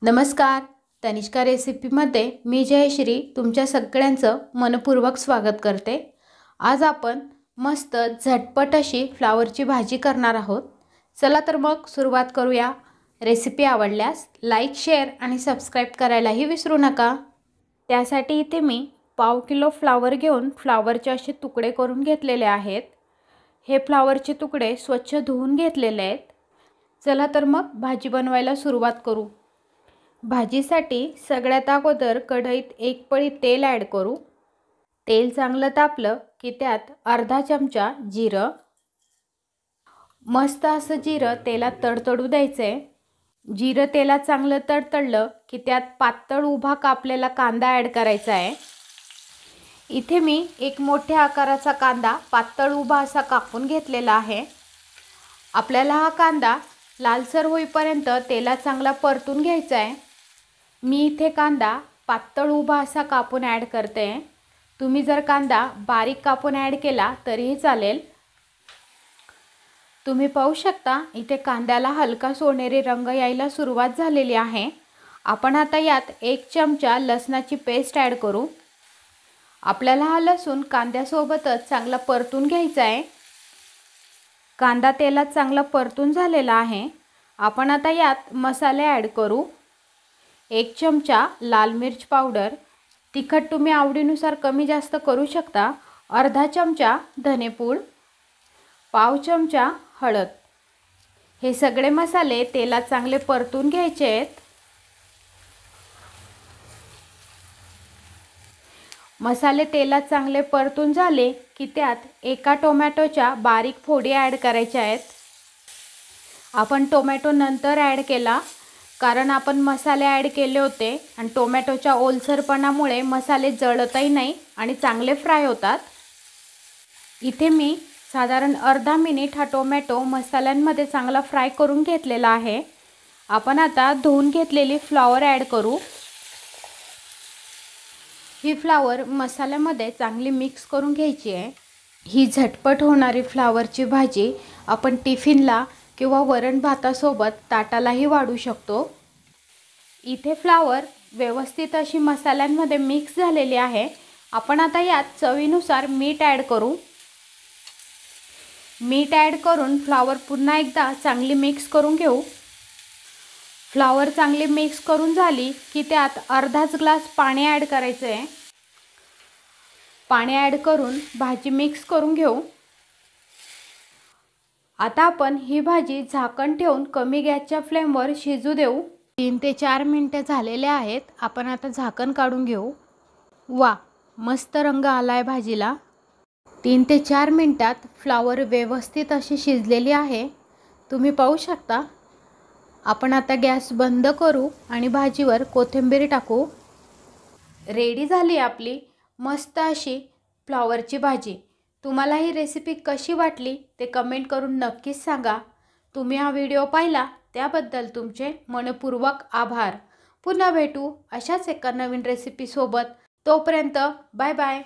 नमस्कार, तनिष्का रेसिपीमध्ये मी जयश्री तुमच्या सगळ्यांचं मनपूर्वक स्वागत करते। आज आपण मस्त झटपट अशी फ्लावरची भाजी करणार आहोत। चला तर मग सुरुवात करूया। रेसिपी आवडल्यास लाईक, शेअर आणि सबस्क्राइब करायलाही विसरू नका। त्यासाठी इथे मी पाव किलो फ्लावर घेऊन फ्लावरचे असे तुकडे करून घेतलेले आहेत। हे फ्लावरचे तुकडे स्वच्छ धुवून घेतलेले आहेत। चला तर मग भाजी बनवायला सुरुवात करू। भाजीसाठी सगळ्यात अगोदर कढईत एक पळी तेल ॲड करू। तेल चांगलं तापलं की त्यात अर्धा चमचा जिरं, मस्त असं जिरं तेलात तडतडू द्यायचे। जिरं तेलात चांगलं तडतडलं की त्यात पातळ उभा कापलेला कांदा ॲड करायचा आहे। इथे मी एक मोठ्या आकाराचा कांदा पातळ उभा असा कापून घेतलेला आहे। आपल्याला हा कांदा लालसर होईपर्यंत तेलात चांगला परतून घ्यायचा आहे। मी इथे कांदा पातळ उभा असा कापून ॲड करते। तुम्ही जर कांदा बारीक कापून ॲड केला तरीही चालेल। तुम्ही पाहू शकता इथे कांद्याला हलका सोनेरी रंग यायला सुरुवात झालेली आहे। आपण आता यात एक चमचा लसणाची पेस्ट ॲड करू। आपल्याला हा लसूण कांद्यासोबतच चांगला परतून घ्यायचा आहे। कांदा तेलात चांगला परतून झालेला आहे। आपण आता यात मसाले ॲड करू। एक चमचा लाल मिर्च पावडर, तिखट तुम्ही आवडीनुसार कमी जास्त करू शकता। अर्धा चमचा धनेपूड, पाव चमचा हळद। हे सगळे मसाले तेलात चांगले परतून घ्यायचे आहेत। मसाले तेलात चांगले परतून झाले की त्यात एका टोमॅटोच्या बारीक फोडी ॲड करायच्या आहेत। आपण टोमॅटो नंतर ॲड केला कारण आपण मसाले ॲड केले होते आणि टोमॅटोच्या ओलसरपणामुळे मसाले जळतही नाही आणि चांगले फ्राय होतात। इथे मी साधारण अर्धा मिनिट हा टोमॅटो मसाल्यांमध्ये चांगला फ्राय करून घेतलेला आहे। आपण आता धुवून घेतलेली फ्लावर ॲड करू। ही फ्लावर मसाल्यामध्ये चांगली मिक्स करून घ्यायची आहे। ही झटपट होणारी फ्लावरची भाजी आपण टिफिनला किंवा वरण भातासोबत ताटालाही वाढू शकतो। इथे फ्लावर व्यवस्थित अशी मसाल्यांमध्ये मिक्स झालेली आहे। आपण आता यात चवीनुसार मीठ ॲड करू। मीठ ॲड करून फ्लावर पुन्हा एकदा चांगली मिक्स करून घेऊ। फ्लावर चांगली मिक्स करून झाली की त्यात अर्धाच ग्लास पाणी ॲड करायचं आहे। पाणी ॲड करून भाजी मिक्स करून घेऊ। आता आपण ही भाजी झाकण ठेवून कमी गॅसच्या फ्लेमवर शिजू देऊ। 3 ते 4 मिनिटे झालेले आहेत। आपण आता झाकण काढून घेऊ। वा, मस्त रंग आलाय भाजीला। 3 ते 4 मिनिटात फ्लावर व्यवस्थित अशी शिजलेली आहे। तुम्ही पाहू शकता। आपण आता गॅस बंद करू आणि भाजीवर कोथिंबीर टाकू। रेडी झाली आपली मस्त अशी फ्लावरची भाजी। तुम्हाला ही रेसिपी कशी वाटली ते कमेंट करून नक्कीच सांगा। तुम्ही हा व्हिडिओ पाहिला त्याबद्दल तुमचे मनपूर्वक आभार। पुन्हा भेटू अशाच एका नवीन रेसिपी सोबत। तोपर्यंत बाय बाय।